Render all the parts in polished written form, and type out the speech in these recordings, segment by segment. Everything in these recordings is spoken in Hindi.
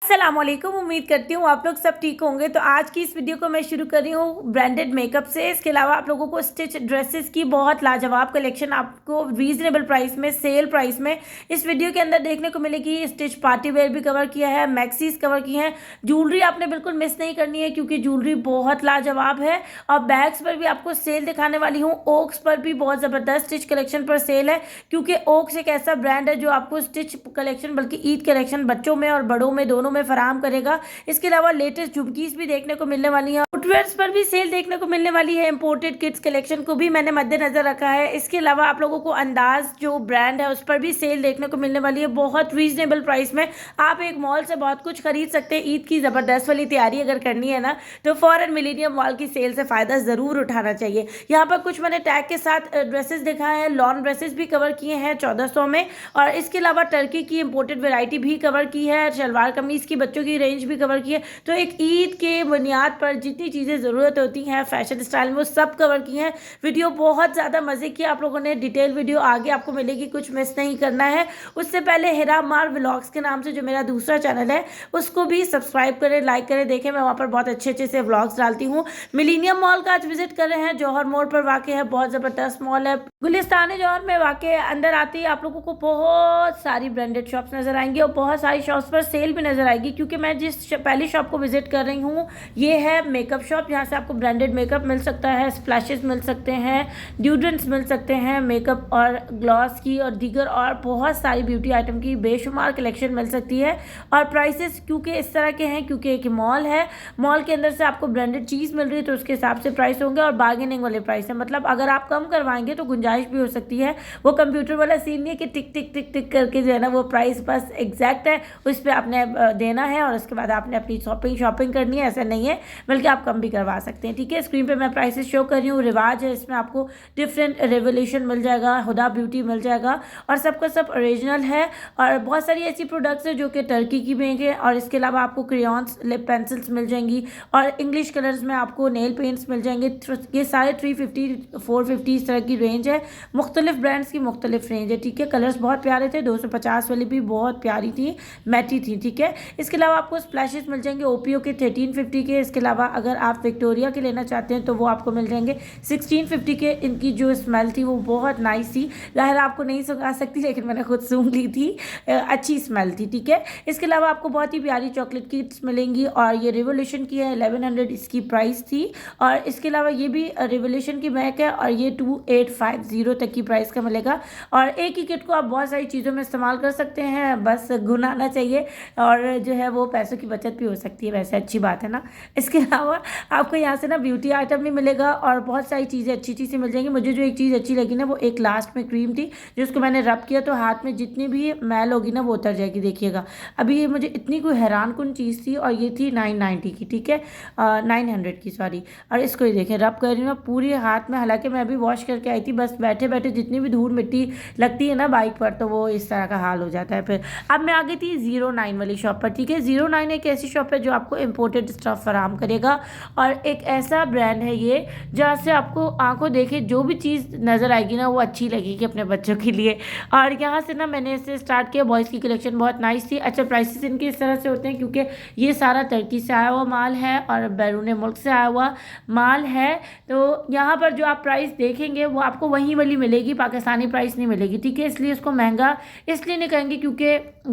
अस्सलामुअलैकुम। उम्मीद करती हूँ आप लोग सब ठीक होंगे। तो आज की इस वीडियो को मैं शुरू कर रही हूँ ब्रांडेड मेकअप से। इसके अलावा आप लोगों को स्टिच ड्रेसेस की बहुत लाजवाब कलेक्शन आपको रीजनेबल प्राइस में, सेल प्राइस में इस वीडियो के अंदर देखने को मिलेगी। स्टिच पार्टी वेयर भी कवर किया है, मैक्सीज कवर की है। ज्वेलरी आपने बिल्कुल मिस नहीं करनी है क्योंकि ज्वेलरी बहुत लाजवाब है। और बैग्स पर भी आपको सेल दिखाने वाली हूँ। ओक्स पर भी बहुत ज़बरदस्त स्टिच कलेक्शन पर सेल है क्योंकि ओक्स एक ऐसा ब्रांड है जो आपको स्टिच कलेक्शन बल्कि ईद कलेक्शन बच्चों में और बड़ों में दोनों में फराहम करेगा। इसके अलावा लेटेस्ट झुमकीज भी देखने को मिलने वाली है। फुटवेयर्स पर भी सेल देखने को मिलने वाली है। इंपोर्टेड किड्स कलेक्शन को भी मैंने मद्देनजर रखा है। इसके अलावा आप लोगों को अंदाज जो ब्रांड है उस पर भी सेल देखने को मिलने वाली है बहुत रीजनेबल प्राइस में। आप एक मॉल से बहुत कुछ खरीद सकते हैं। ईद की ज़बरदस्त वाली तैयारी अगर करनी है ना तो फॉरन मिलेनियम मॉल की सेल से फ़ायदा ज़रूर उठाना चाहिए। यहाँ पर कुछ मैंने टैग के साथ ड्रेसेस दिखाए हैं। लॉन ड्रेसेस भी कवर किए हैं 1400 में। और इसके अलावा टर्की की इंपोर्टेड वैरायटी भी कवर की है। शलवार कमीज़ की बच्चों की रेंज भी कवर की है। तो एक ईद के बुनियाद पर जितनी चीज़ें ज़रूरत होती हैं फैशन स्टाइल में वो सब कवर की हैं। वीडियो बहुत ज़्यादा मज़े की आप लोगों ने, डिटेल वीडियो आगे आपको मिलेगी, कुछ मिस नहीं करना है। उससे पहले हिरा मार व्लॉग्स के नाम से जो मेरा दूसरा चैनल है उसको भी सब्सक्राइब करें, लाइक करें। देखें मैं वहाँ पर बहुत अच्छे अच्छे से व्लॉग्स डालती हूँ। मिलीनियम मॉल का आज विजिट कर रहे हैं। जौहर मोड़ पर वाक़ है, बहुत ज़बरदस्त मॉल है। गुलिस्तान जौहर में वाक़ है। अंदर आते ही आप लोगों को बहुत सारी ब्रांडेड शॉप्स नज़र आएंगी और बहुत सारी शॉप्स पर सेल भी नज़र आएगी क्योंकि मैं जिस पहली शॉप को विजिट कर रही हूँ ये है मेकअप शॉप। यहाँ से आपको ब्रांडेड मेकअप मिल सकता है, स्प्लैशेस मिल सकते हैं, ड्यूड्रेंट्स मिल सकते हैं, मेकअप और ग्लॉस की और दीगर और बहुत सारी ब्यूटी आइटम की बेशुमार कलेक्शन मिल सकती है। और प्राइसेस क्योंकि इस तरह के हैं क्योंकि एक मॉल है, मॉल के अंदर से आपको ब्रांडेड चीज़ मिल रही है तो उसके हिसाब से प्राइस होंगे और बार्गेनिंग वाले प्राइस है। मतलब अगर आप कम करवाएंगे तो गुंजाइश भी हो सकती है। वो कंप्यूटर वाला सीन नहीं है कि टिक टिक टिक टिक करके जो है ना वो प्राइस बस एग्जैक्ट है उस पर आपने देना है और उसके बाद आपने अपनी शॉपिंग करनी है, ऐसा नहीं है, बल्कि आप कम भी करवा सकते हैं। ठीक है, स्क्रीन पे मैं प्राइसेस शो कर रही हूँ। रिवाज है, इसमें आपको डिफरेंट रेवोल्यूशन मिल जाएगा, हुदा ब्यूटी मिल जाएगा और सबका सब ओरिजिनल है। और बहुत सारी ऐसी प्रोडक्ट्स है जो कि टर्की की बैंक है। और इसके अलावा आपको क्रेयॉन्स, लिप पेंसिल्स मिल जाएंगी और इंग्लिश कलर्स में आपको नेल पेंट्स मिल जाएंगे। ये सारे 350 450 इस तरह की रेंज है। मुख्तलिफ ब्रांड्स की मुख्तलिफ रेंज है। ठीक है, कलर्स बहुत प्यारे थे। 250 वाली भी बहुत प्यारी थी, मैटी थी। ठीक है, इसके अलावा आपको स्प्लैशेस मिल जाएंगे ओपीओ के 1350 के। इसके अलावा अगर आप विक्टोरिया के लेना चाहते हैं तो वो आपको मिल जाएंगे 1650 के। इनकी जो स्मेल थी वो बहुत नाइस थी। ज़ाहिर आपको नहीं सुखा सकती लेकिन मैंने खुद सूंघ ली थी, अच्छी स्मेल थी। ठीक है, इसके अलावा आपको बहुत ही प्यारी चॉकलेट किट्स मिलेंगी और ये रिवोल्यूशन की है, 1100 इसकी प्राइस थी। और इसके अलावा ये भी रिवोल्यूशन की बैग है और ये 2850 तक की प्राइस का मिलेगा। और एक ही किट को आप बहुत सारी चीज़ों में इस्तेमाल कर सकते हैं, बस गुण आना चाहिए और जो है वो पैसों की बचत भी हो सकती है, वैसे अच्छी बात है ना। इसके अलावा आपको यहाँ से ना ब्यूटी आइटम भी मिलेगा और बहुत सारी चीज़ें अच्छी अच्छी सी मिल जाएंगी। मुझे जो एक चीज़ अच्छी लगी ना वो एक लास्ट में क्रीम थी जिसको मैंने रब किया तो हाथ में जितनी भी मैल होगी ना वो उतर जाएगी। देखिएगा अभी ये मुझे इतनी कोई हैरान कुन चीज़ थी और ये थी 990 की। ठीक है, 900 की, सॉरी। और इसको ही देखें, रब कर रही हूँ पूरे हाथ में। हालांकि मैं अभी वॉश करके आई थी, बस बैठे बैठे जितनी भी धूल मिट्टी लगती है ना बाइक पर तो वो इस तरह का हाल हो जाता है। फिर अब मैं आ गई थी 09 वाली शॉप पर। ठीक है, 09 एक ऐसी शॉप है जो आपको इम्पोर्टेड स्टफ फराहम करेगा और एक ऐसा ब्रांड है ये जहाँ से आपको आंखों देखे जो भी चीज़ नज़र आएगी ना वो अच्छी लगेगी अपने बच्चों के लिए। और यहाँ से ना मैंने इसे स्टार्ट किया। बॉयज़ की कलेक्शन बहुत नाइस थी। अच्छा, प्राइसेस इनके इस तरह से होते हैं क्योंकि ये सारा टर्की से आया हुआ माल है और बैरून मुल्क से आया हुआ माल है। तो यहाँ पर जो आप प्राइस देखेंगे वो आपको वही वाली मिलेगी, पाकिस्तानी प्राइस नहीं मिलेगी। ठीक है, इसलिए इसको महंगा इसलिए नहीं कहेंगे क्योंकि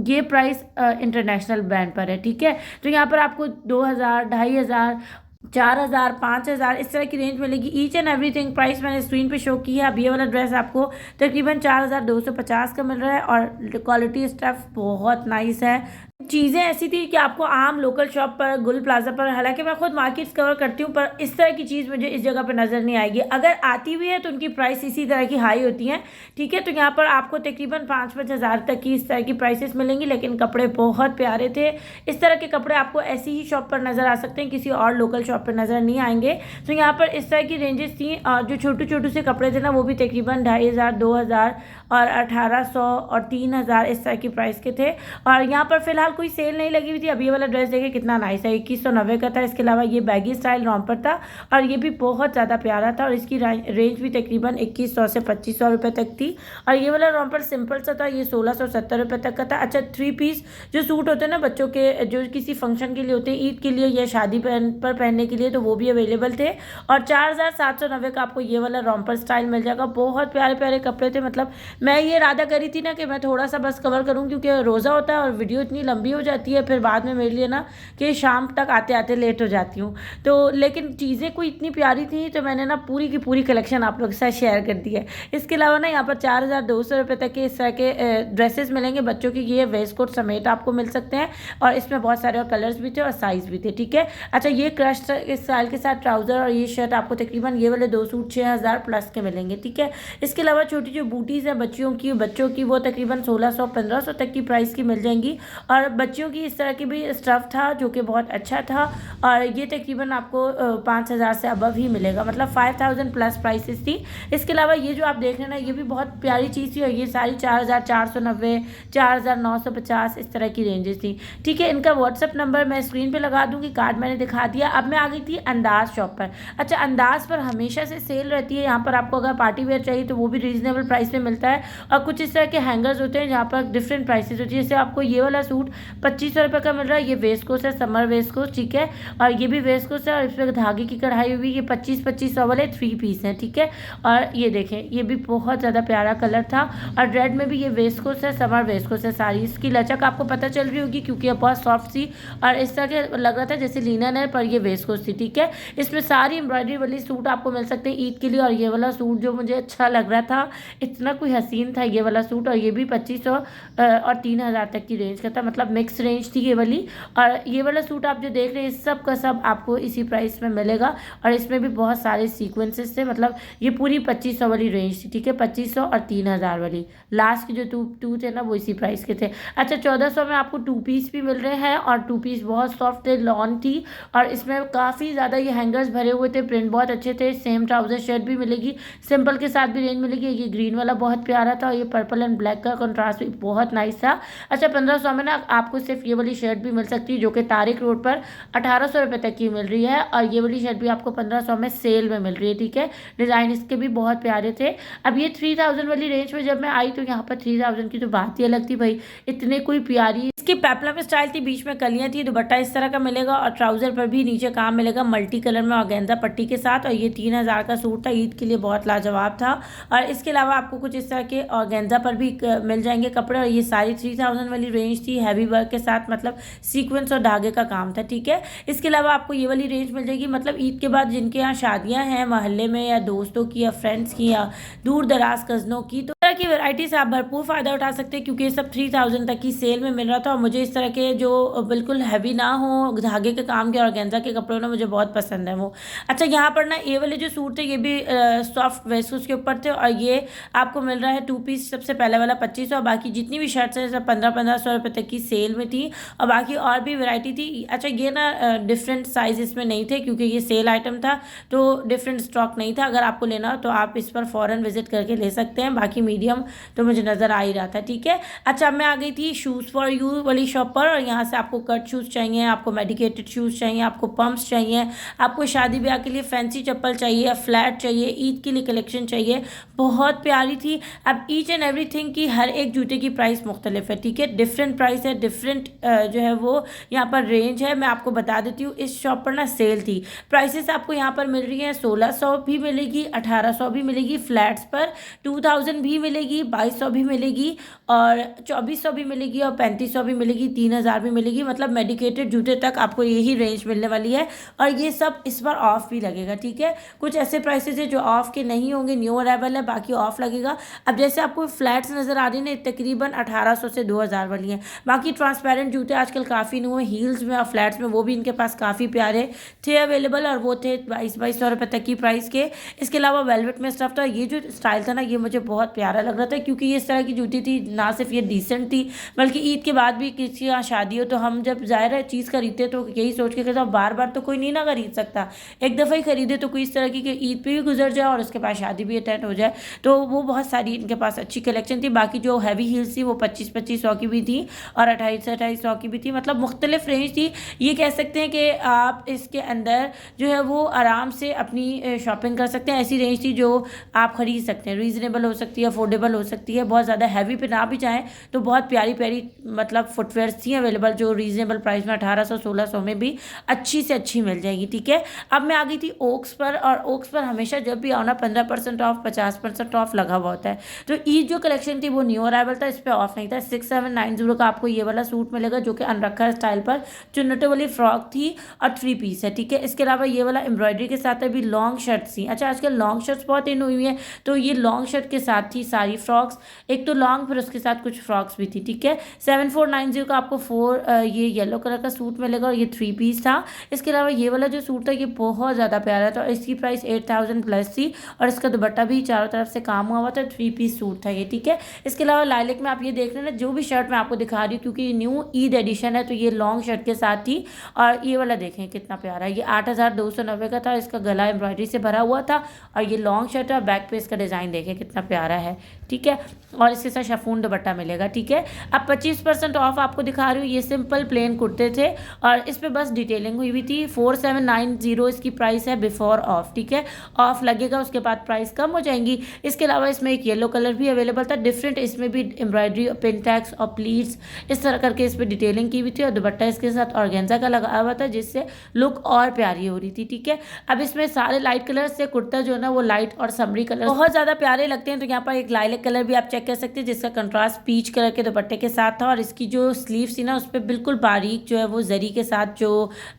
ये प्राइस इंटरनेशनल ब्रांड पर है। ठीक है, तो यहाँ पर आपको 2000, 2500, 4000, 5000 इस तरह की रेंज मिलेगी। ईच एंड एवरीथिंग प्राइस मैंने स्क्रीन पे शो की है। अब ये वाला ड्रेस आपको तकरीबन 4250 का मिल रहा है और क्वालिटी स्टफ बहुत नाइस है। चीज़ें ऐसी थी कि आपको आम लोकल शॉप पर, गुल प्लाजा पर, हालांकि मैं खुद मार्केट्स कवर करती हूँ पर इस तरह की चीज़ मुझे इस जगह पर नज़र नहीं आएगी। अगर आती भी है तो उनकी प्राइस इसी तरह की हाई होती हैं। ठीक है, तो यहाँ पर आपको तकरीबन 5-5 हज़ार तक की इस तरह की प्राइसेस मिलेंगी लेकिन कपड़े बहुत प्यारे थे। इस तरह के कपड़े आपको ऐसी ही शॉप पर नज़र आ सकते हैं, किसी और लोकल शॉप पर नज़र नहीं आएंगे। तो यहाँ पर इस तरह की रेंजेस थी और जो छोटे छोटे से कपड़े थे ना वो भी तकरीबन 2500, 2000 और 1800 और 3000 इस तरह की प्राइस के थे। और यहाँ पर फिलहाल कोई सेल नहीं लगी हुई थी। अब ये वाला ड्रेस देखिए कितना नाइस है, 2190 का था। इसके अलावा ये बैगी स्टाइल रॉम्पर था और ये भी बहुत ज़्यादा प्यारा था और इसकी रेंज भी तकरीबन 2100 से 2500 रुपये तक थी। और ये वाला रॉम्पर सिंपल सा था, ये 1670 रुपये तक का था। अच्छा 3 पीस जो सूट होते हैं ना बच्चों के, जो किसी फंक्शन के लिए होते हैं, ईद के लिए या शादी पर पहनने के लिए, तो वो भी अवेलेबल थे। और 4790 का आपको ये वाला रॉम्पर स्टाइल मिल जाएगा। बहुत प्यारे प्यारे कपड़े थे। मतलब मैं ये इरादा करी थी ना कि मैं थोड़ा सा बस कवर करूँ क्योंकि रोज़ा होता है और वीडियो इतनी लंबी हो जाती है फिर बाद में मेरे लिए ना कि शाम तक आते आते लेट हो जाती हूँ। तो लेकिन चीज़ें कोई इतनी प्यारी थी तो मैंने ना पूरी की पूरी कलेक्शन आप लोगों के साथ शेयर कर दी है। इसके अलावा ना यहाँ पर 4200 रुपये तक के इस तरह के ड्रेसेस मिलेंगे बच्चों की। ये वेस्ट कोट समेत आपको मिल सकते हैं और इसमें बहुत सारे और कलर्स भी थे और साइज़ भी थे, ठीक है। अच्छा ये क्रश स्टाइल के साथ ट्राउज़र और ये शर्ट आपको तकरीबन ये वाले 2 सूट 6000 प्लस के मिलेंगे, ठीक है। इसके अलावा छोटी जो बूटीज़ हैं बच्चों की वो तकरीबन 1600-1500 तक की प्राइस की मिल जाएंगी। और बच्चियों की इस तरह की भी स्टफ़ था जो कि बहुत अच्छा था और ये तकरीबन आपको 5000 से अबव ही मिलेगा, मतलब 5000 प्लस प्राइसेस थी। इसके अलावा ये जो आप देख रहे हैं ना ये भी बहुत प्यारी चीज़ थी और ये सारी 4490, 4950 इस तरह की रेंजेस थी, ठीक है। इनका व्हाट्सअप नंबर मैं स्क्रीन पे लगा दूंगी, कार्ड मैंने दिखा दिया। अब मैं आ गई थी अंदाज शॉप पर। अच्छा अंदाज पर हमेशा से सेल रहती है। यहाँ पर आपको अगर पार्टी वेयर चाहिए तो वो भी रीजनेबल प्राइस में मिलता है और कुछ इस तरह के हैंगर्स होते हैं जहाँ पर डिफरेंट प्राइसेस होती है। जैसे आपको ये वाला सूट 2500 रुपये का मिल रहा है, ये वेस्ट कोट है, समर वेस्ट कोट, ठीक है। और ये भी वेस्ट कोट है और इस पर धागे की कढ़ाई हुई, ये 2500 वाले 3 पीस हैं, ठीक है। और ये देखें ये भी बहुत ज़्यादा प्यारा कलर था और रेड में भी ये वेस्ट कोट है, समर वेस्ट कोट है सारी। इसकी लचक आपको पता चल रही होगी क्योंकि ये बहुत सॉफ्ट सी और इस तरह के लग रहा था जैसे लिनन है पर ये वेस्ट कोट थी, ठीक है। इसमें सारी एम्ब्रॉयडरी वाली सूट आपको मिल सकते हैं ईद के लिए। और ये वाला सूट जो मुझे अच्छा लग रहा था, इतना कोई हसीन था ये वाला सूट और ये भी 2500 और 3000 तक की रेंज का था, मतलब मिक्स रेंज थी ये वाली। और ये वाला सूट आप जो देख रहे हैं सब का सब आपको इसी प्राइस में मिलेगा और इसमें भी बहुत सारे सीक्वेंसेस थे, मतलब ये पूरी 2500 वाली रेंज थी, ठीक है। 2500 और 3000 वाली लास्ट के जो टू थे ना वो इसी प्राइस के थे। अच्छा 1400 में आपको 2 पीस भी मिल रहे हैं और 2 पीस बहुत सॉफ्ट थे, लॉन थी और इसमें काफ़ी ज़्यादा ये हैंगर्स भरे हुए थे, प्रिंट बहुत अच्छे थे। सेम ट्राउजर शर्ट भी मिलेगी, सिंपल के साथ भी रेंज मिलेगी। ये ग्रीन वाला बहुत प्यारा था और ये पर्पल एंड ब्लैक का कंट्रास्ट भी बहुत नाइस था। अच्छा 1500 में ना आपको सिर्फ ये वाली शर्ट भी मिल सकती है जो कि तारिक रोड पर 1800 रुपये तक की मिल रही है और ये वाली शर्ट भी आपको 1500 में सेल में मिल रही है, ठीक है। डिज़ाइन इसके भी बहुत प्यारे थे। अब ये 3000 वाली रेंज में जब मैं आई तो यहाँ पर 3000 की तो बात ही अलग थी भाई, इतने कोई प्यारी इसकी पेप्लम स्टाइल थी, बीच में कलियाँ थी, दुपट्टा इस तरह का मिलेगा और ट्राउजर पर भी नीचे काम मिलेगा मल्टी कलर में ऑर्गेन्जा पट्टी के साथ। और ये 3000 का सूट था, ईद के लिए बहुत लाजवाब था। और इसके अलावा आपको कुछ इस तरह के ऑर्गेन्जा पर भी मिल जाएंगे कपड़े और ये सारी 3000 वाली रेंज थी, हैवी वर्क के साथ, मतलब सीक्वेंस और धागे का काम था, ठीक है। इसके अलावा आपको ये वाली रेंज मिल जाएगी, मतलब ईद के बाद जिनके यहाँ शादियाँ हैं मोहल्ले में या दोस्तों की या फ्रेंड्स की या दूर दराज कज़नों की, तो तरह की वैरायटी से आप भरपूर फ़ायदा उठा सकते हैं क्योंकि ये सब 3000 तक की सेल में मिल रहा था। और मुझे इस तरह के जो बिल्कुल हैवी ना हो, धागे के काम के ऑर्गेन्जा के कपड़े ना मुझे बहुत पसंद है वो। अच्छा यहाँ पर ना ये वाले जो सूट थे ये भी सॉफ्ट वेस्ट के ऊपर थे और ये आपको मिल रहा है 2 पीस, सबसे पहले वाला 2500 और बाकी जितनी भी शर्ट्स हैं सब 1500 रुपये तक की सेल में थी और बाकी और भी वैरायटी थी। अच्छा ये ना डिफरेंट साइज इसमें नहीं थे क्योंकि ये सेल आइटम था तो डिफरेंट स्टॉक नहीं था। अगर आपको लेना हो तो आप इस पर फ़ौरन विजिट करके ले सकते हैं, बाकी मीडियम तो मुझे नज़र आ ही रहा था, ठीक है। अच्छा मैं आ गई थी शूज़ फॉर यू वाली शॉप पर और यहाँ से आपको कट शूज़ चाहिए, आपको मेडिकेटेड शूज़ चाहिए, आपको पम्प्स चाहिए, आपको शादी ब्याह के लिए फैंसी चप्पल चाहिए या फ्लैट चाहिए, ईद के लिए कलेक्शन चाहिए, बहुत प्यारी थी। अब ईच एंड एवरीथिंग की हर एक जूते की प्राइस मुख्तलिफ है, ठीक है। डिफरेंट प्राइस है, डिफरेंट जो है वो यहाँ पर रेंज है। मैं आपको बता देती हूँ इस शॉप पर ना सेल थी, प्राइसेस आपको यहाँ पर मिल रही हैं 1600 भी मिलेगी, 1800 भी मिलेगी, फ्लैट्स पर 2000 भी मिलेगी, 2200 भी मिलेगी और 2400 भी मिलेगी और 3500 भी मिलेगी, 3000 भी मिलेगी, मतलब मेडिकेटेड जूते तक आपको यही रेंज मिलने वाली है। और ये सब इस बार ऑफ भी लगेगा, ठीक है। कुछ ऐसे प्राइसेस है जो ऑफ के नहीं होंगे, न्यू अराइवल है, बाकी ऑफ लगेगा। अब जैसे आपको फ्लैट्स नज़र आ रही है ना तकरीबन 1800 से 2000 वाली हैं, बाकी ट्रांसपेरेंट जूते आजकल काफ़ी न्यू है हील्स में और फ्लैट्स में, वो भी इनके पास काफ़ी प्यारे थे अवेलेबल और वो थे 2200 रुपये तक की प्राइस के। इसके अलावा वेलवेट में स्टफ था, ये जो स्टाइल था ना ये मुझे बहुत प्यारा प्यारा लग रहा था, क्योंकि ये इस तरह की जूती थी, ना सिर्फ ये डिसेंट थी बल्कि ईद के बाद भी किसी यहाँ शादी हो तो हम जब ज़ाहिर है चीज़ खरीदते तो यही सोच के खरीदते, बार बार तो कोई नहीं ना खरीद सकता, एक दफ़ा ही खरीदे तो कोई इस तरह की कि ईद पे भी गुजर जाए और उसके बाद शादी भी अटेंड हो जाए। तो वो बहुत सारी इनके पास अच्छी कलेक्शन थी। बाकी जो हैवी हील्स थी वो 25-25 सौ की भी थी और 28-28 सौ की भी थी, मतलब मुख्तलिफ रेंज थी। ये कह सकते हैं कि आप इसके अंदर जो है वो आराम से अपनी शॉपिंग कर सकते हैं। ऐसी रेंज थी जो आप खरीद सकते हैं, रीज़नेबल हो सकती है, अफोर्डेबल हो सकती है, बहुत ज़्यादा हैवी पे ना भी चाहें तो बहुत प्यारी प्यारी मतलब फुटवेयर्स थी अवेलेबल जो रीज़नेबल प्राइस में 1800-1600 में भी अच्छी से अच्छी मिल जाएगी। ठीक है, अब मैं आ गई थी ओक्स पर, और ओक्स पर हमेशा जब भी आओ ना 15% ऑफ 50% ऑफ लगा हुआ होता है। तो ईद जो कलेक्शन थी वो न्यू अराइवल था, इस पर ऑफ नहीं था। 6790 का आपको ये वाला सूट मिलेगा जो कि अनरखा स्टाइल पर चुन्नटे वाली फ्रॉक थी और 3 पीस है। ठीक है, इसके अलावा ये वाला एम्ब्रॉयडरी के साथ अभी लॉन्ग शर्ट थी। अच्छा, आजकल लॉन्ग शर्ट्स बहुत इन हुई है, तो ये लॉन्ग शर्ट के साथ थी सारी फ्रॉक्स, एक तो लॉन्ग फिर उसके साथ कुछ फ्रॉक्स भी थी। ठीक है, 7490 का आपको 4 ये येलो कलर का सूट मिलेगा और ये 3 पीस था। इसके अलावा ये वाला जो सूट था ये बहुत ज़्यादा प्यारा था और इसकी प्राइस 8000 प्लस थी और इसका दुपट्टा भी चारों तरफ से काम हुआ था, 3 पीस सूट था ये। ठीक है, इसके अलावा लाइलिक में आप ये देख रहे हैं ना, जो भी शर्ट मैं आपको दिखा रही हूँ क्योंकि ये न्यू ईद एडिशन है तो ये लॉन्ग शर्ट के साथ थी। और ये वाला देखें कितना प्यारा है, ये 8290 का था, इसका गला एम्ब्रॉयडरी से भरा हुआ था और ये लॉन्ग शर्ट है और बैक पे इसका डिज़ाइन देखें कितना प्यारा है। ठीक है, और इसके साथ शिफॉन दुपट्टा मिलेगा। ठीक है, अब 25% ऑफ आपको दिखा रही हूँ, ये सिंपल प्लेन कुर्ते थे और इस पर बस डिटेलिंग हुई हुई थी। 4790 इसकी प्राइस है बिफोर ऑफ। ठीक है, ऑफ लगेगा उसके बाद प्राइस कम हो जाएंगी। इसके अलावा इसमें एक येलो कलर भी अवेलेबल था डिफरेंट, इसमें भी एम्ब्रॉयडरी पिन टैग्स और प्लीट्स इस तरह करके इस पर डिटेलिंग की हुई थी और दुपट्टा इसके साथ ऑर्गेन्जा का लगा हुआ था जिससे लुक और प्यारी हो रही थी। ठीक है, अब इसमें सारे लाइट कलर से कुर्ता जो है ना वो लाइट और समरी कलर बहुत ज़्यादा प्यारे लगते हैं। तो यहाँ पर एक लाइलिक कलर भी आप चेक कर सकते हैं जिसका कंट्रास्ट पीच कलर के दुपट्टे के साथ था और इसकी जो स्लीव्स थी ना उस पर बिल्कुल बारीक जो है वो जरी के साथ जो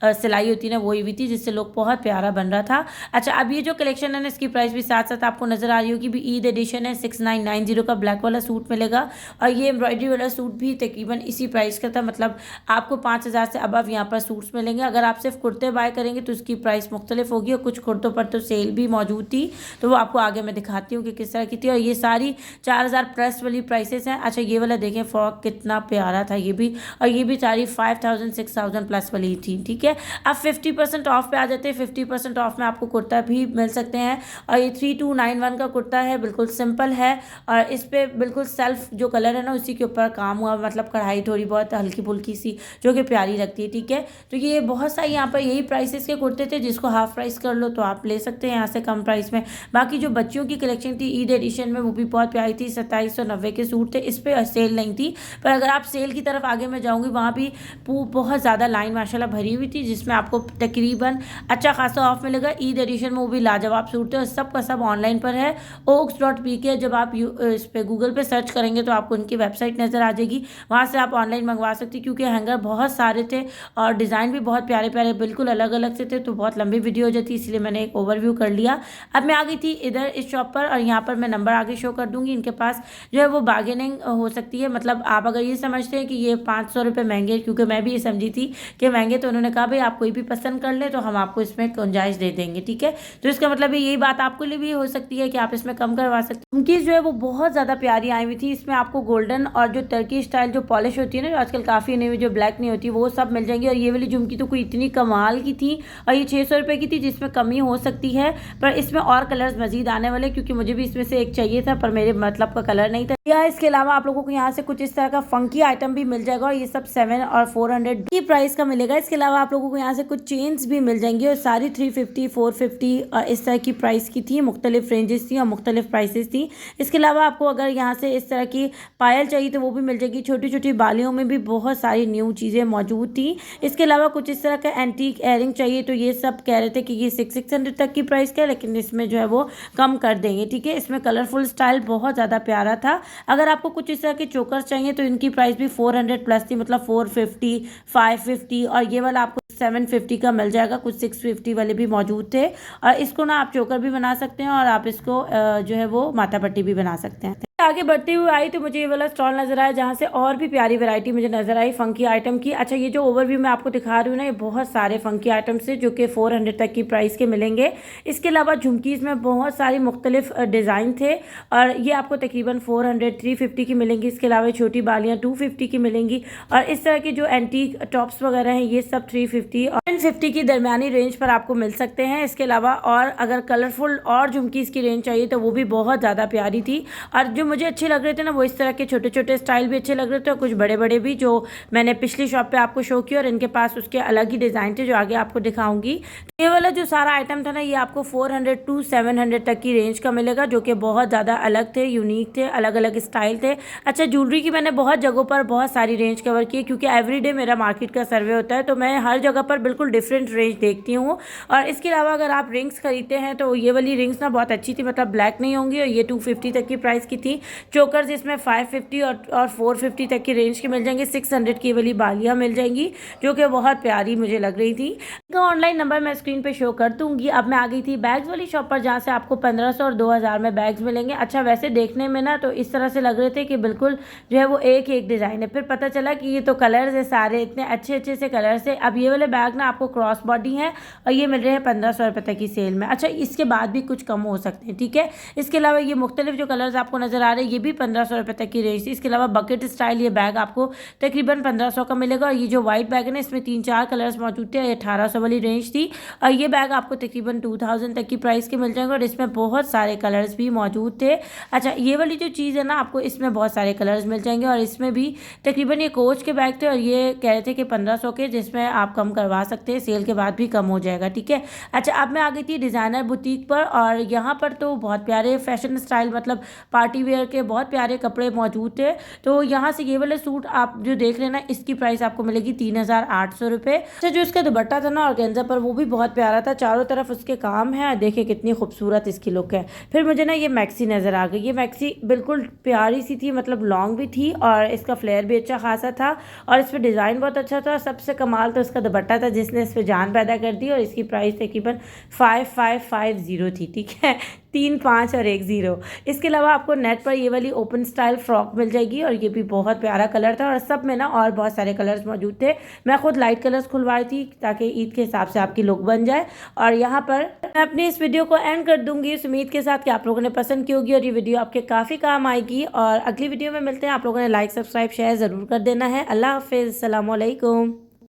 सिलाई होती है ना वही हुई थी जिससे लुक बहुत प्यारा बन रहा था। अच्छा, अब ये जो कलेक्शन है ना इसकी प्राइस भी साथ साथ आपको नजर आ रही होगी, भी ईद एडिशन है। 6990 का ब्लैक वाला सूट मिलेगा और ये एम्ब्रॉयडरी वाला सूट भी तकरीबन इसी प्राइस का था, मतलब आपको 5000 से अब यहाँ पर सूट्स मिलेंगे। अगर आप सिर्फ कुर्ते बाय करेंगे तो उसकी प्राइस मुख्तलिफ होगी और कुछ कुर्तों पर तो सेल भी मौजूद थी, तो वो आपको आगे मैं दिखाती हूँ कि किस तरह की थी। और ये सारी 4000 प्लस वाली प्राइसेस हैं। अच्छा, ये वाला देखें फ्रॉक कितना प्यारा था ये भी, और ये भी सारी 5000 6000 प्लस वाली थी। ठीक है, अब 50% ऑफ पे आ जाते हैं। 50% ऑफ में आपको कुर्ता भी मिल सकते हैं और ये 3291 का कुर्ता है, बिल्कुल सिंपल है और इस पर बिल्कुल सेल्फ जो कलर है ना उसी के ऊपर काम हुआ, मतलब कढ़ाई थोड़ी बहुत हल्की फुल्की सी जो कि प्यारी लगती है। ठीक है, तो ये बहुत सारी यहाँ पर यही प्राइसेस के कुर्ते थे, जिसको हाफ प्राइस कर लो तो आप ले सकते हैं यहाँ से कम प्राइस में। बाकी जो बच्चियों की कलेक्शन थी ईद एडिशन में वो भी बहुत प्यारी थी। 2790 के सूट थे, इस पर सेल नहीं थी, पर अगर आप सेल की तरफ आगे मैं जाऊँगी वहाँ भी बहुत ज़्यादा लाइन माशाल्लाह भरी हुई थी जिसमें आपको तकरीबन अच्छा खासा ऑफ मिलेगा। ईद एडिशन में वो भी लाजवाब सूट थे और सब का सब ऑनलाइन पर है। oaks.pk जब आप इस पर गूगल पे सर्च करेंगे तो आपको उनकी वेबसाइट नज़र आ जाएगी, वहाँ से आप ऑनलाइन मंगवा सकती, क्योंकि हैंगर बहुत सारे थे और डिज़ाइन भी बहुत प्यारे प्यारे बिल्कुल अलग अलग से थे, तो बहुत लंबी वीडियो हो जाती, इसलिए मैंने एक ओवरव्यू कर लिया। अब मैं आ गई थी इधर इस शॉप पर और यहाँ पर मैं नंबर आगे शो कर दूँगी। इनके पास जो है वो बार्गेनिंग हो सकती है, मतलब आप अगर ये समझते हैं कि ये 500 रुपये महंगे, क्योंकि मैं भी ये समझी थी कि महंगे, तो उन्होंने कहा भाई आप कोई भी पसंद कर ले तो हम आपको इसमें गुंजाइश दे देंगे। ठीक है, तो इसका मतलब यही बात आपके लिए भी हो सकती है कि आप इसमें कम करवा सकते हैं। उनकी जो है वो बहुत ज़्यादा प्यारी आई हुई थी, इसमें आपको गोल्डन और जो टर्की स्टाइल जो पॉलिश होती है ना जो आजकल काफ़ी नई हुई जो ब्लैक नहीं होती वो सब मिल जाएंगी। और ये वाली झुमकी तो कोई इतनी कमाल की थी और ये 600 रुपये की थी, जिसमें कमी हो सकती है, पर इसमें और कलर्स मजीद आने वाले, क्योंकि मुझे भी इसमें से एक चाहिए था पर मेरे मतलब का कलर नहीं था। या इसके अलावा आप लोगों को यहाँ से कुछ इस तरह का फंकी आइटम भी मिल जाएगा और ये सब 700 और 400 की प्राइस का मिलेगा। इसके अलावा आप लोगों को यहाँ से कुछ चेन्स भी मिल जाएंगी और सारी 350 450 और इस तरह की प्राइस की थी, मुख्तलिफ रेंजेस थी और मुख्तलिफ प्राइसेस थी। इसके अलावा आपको अगर यहाँ से इस तरह की पायल चाहिए तो वो भी मिल जाएगी। छोटी छोटी बालियों में भी बहुत सारी न्यू चीज़ें मौजूद थी। इसके अलावा कुछ इस तरह का एंटीक एयरिंग चाहिए तो ये सब कह रहे थे कि ये 600 तक की प्राइस का है, लेकिन इसमें जो है वो कम कर देंगे। ठीक है, इसमें कलरफुल स्टाइल बहुत ज़्यादा प्यारा था। अगर आपको कुछ इस तरह के चोकर्स चाहिए तो इनकी प्राइस भी 400 प्लस थी, मतलब 450 550 और ये वाला आपको 750 का मिल जाएगा। कुछ 650 वाले भी मौजूद थे और इसको ना आप चोकर भी बना सकते हैं और आप इसको जो है वो माथा पट्टी भी बना सकते हैं। आगे बढ़ते हुए आई तो मुझे ये वाला स्टॉल नज़र आया जहाँ से और भी प्यारी वैरायटी मुझे नज़र आई फंकी आइटम की। अच्छा, ये जो ओवरव्यू मैं आपको दिखा रही हूँ ना, ये बहुत सारे फंकी आइटम्स है जो कि 400 तक की प्राइस के मिलेंगे। इसके अलावा झुमकीज़ में बहुत सारी मुख्तलिफ डिज़ाइन थे और ये आपको तकरीबन 400 350 की मिलेंगी। इसके अलावा छोटी बालियाँ 250 की मिलेंगी और इस तरह के जो एंटीक टॉप्स वगैरह हैं ये सब 350 और 150 की दरमियानी रेंज पर आपको मिल सकते हैं। इसके अलावा और अगर कलरफुल और झुमकीज़ की रेंज चाहिए तो वो भी बहुत ज़्यादा प्यारी थी। और जो मुझे अच्छे लग रहे थे ना, वो इस तरह के छोटे छोटे स्टाइल भी अच्छे लग रहे थे और कुछ बड़े बड़े भी, जो मैंने पिछली शॉप पे आपको शो किया। और इनके पास उसके अलग ही डिज़ाइन थे जो आगे आपको दिखाऊंगी। तो ये वाला जो सारा आइटम था ना, ये आपको 400 टू 700 तक की रेंज का मिलेगा, जो कि बहुत ज़्यादा अलग थे, यूनिक थे, अलग अलग स्टाइल थे। अच्छा, ज्वेलरी की मैंने बहुत जगहों पर बहुत सारी रेंज कवर की क्योंकि एवरीडे मेरा मार्केट का सर्वे होता है, तो मैं हर जगह पर बिल्कुल डिफरेंट रेंज देखती हूँ। और इसके अलावा अगर आप रिंग्स खरीदते हैं तो ये वाली रिंग्स ना बहुत अच्छी थी, मतलब ब्लैक नहीं होंगी और ये 250 तक की प्राइस की थी। चोकर्स इसमें 550 और 450 तक की रेंज के मिल जाएंगे। 600 की वाली बालियाँ मिल जाएंगी जो कि बहुत प्यारी मुझे लग रही थी। इनका ऑनलाइन नंबर मैं स्क्रीन पे शो कर दूंगी। अब मैं आ गई थी बैग्स वाली शॉप पर जहाँ से आपको 1500 और 2000 में बैग्स मिलेंगे। अच्छा, वैसे देखने में ना तो इस तरह से लग रहे थे कि बिल्कुल जो है वो एक एक डिज़ाइन है, फिर पता चला कि ये तो कलर्स है सारे, इतने अच्छे अच्छे से कलर्स है। अब ये वाले बैग ना आपको क्रॉस बॉडी है और ये मिल रहे हैं 1500 रुपये तक की सेल में। अच्छा, इसके बाद भी कुछ कम हो सकते हैं, ठीक है। इसके अलावा ये मुख्तलिफ जो कलर्स आपको नज़र आ रहे हैं ये भी 1500 रुपये तक की रेंज थी। इसके अलावा बकेट स्टाइल ये बैग आपको तकरीबन 1500 का मिलेगा। और ये जो वाइट बैग है ना, इसमें 3-4 कलर्स मौजूद थे, 1800 वाली रेंज थी। और ये बैग आपको तकरीबन 2000 तक की प्राइस के मिल जाएंगे और इसमें बहुत सारे कलर्स भी मौजूद थे। अच्छा, ये वाली जो चीज़ है ना, आपको इसमें बहुत सारे कलर्स मिल जाएंगे और इसमें भी तकरीबन ये कोच के बैग थे और ये कह रहे थे कि 1500 के, जिसमें आप कम करवा सकते हैं, सेल के बाद भी कम हो जाएगा, ठीक है। अच्छा, अब मैं आ गई थी डिज़ाइनर बुटीक पर और यहाँ पर तो बहुत प्यारे फैशन स्टाइल, मतलब पार्टी वेयर के बहुत प्यारे कपड़े मौजूद थे। तो यहाँ से ये वाले सूट आप जो देख रहे हैं ना, इसकी प्राइस आपको मिलेगी 3800 रुपये। अच्छा, जो इसका दुपट्टा था ना ऑर्गेन्जा पर, वो भी बहुत प्यारा था, चारों तरफ उसके काम है, देखिए कितनी खूबसूरत इसकी लुक है। फिर मुझे ना ये मैक्सी नज़र आ गई। ये मैक्सी बिल्कुल प्यारी सी थी, मतलब लॉन्ग भी थी और इसका फ्लेयर भी अच्छा खासा था और इस पर डिज़ाइन बहुत अच्छा था। सबसे कमाल तो इसका दुपट्टा था जिसने इस पर जान पैदा कर दी और इसकी प्राइस तकरीबन 5550 थी, ठीक है। 3 5 और 1 0। इसके अलावा आपको नेट पर ये वाली ओपन स्टाइल फ्रॉक मिल जाएगी और ये भी बहुत प्यारा कलर था और सब में ना और बहुत सारे कलर्स मौजूद थे। मैं खुद लाइट कलर्स खुलवाई थी ताकि ईद के हिसाब से आपकी लुक बन जाए। और यहाँ पर मैं अपनी इस वीडियो को एंड कर दूंगी इस उम्मीद के साथ कि आप लोगों ने पसंद की होगी और ये वीडियो आपके काफ़ी काम आएगी। और अगली वीडियो में मिलते हैं। आप लोगों ने लाइक सब्सक्राइब शेयर ज़रूर कर देना है। अल्लाह हाफिज़, अस्सलाम वालेकुम।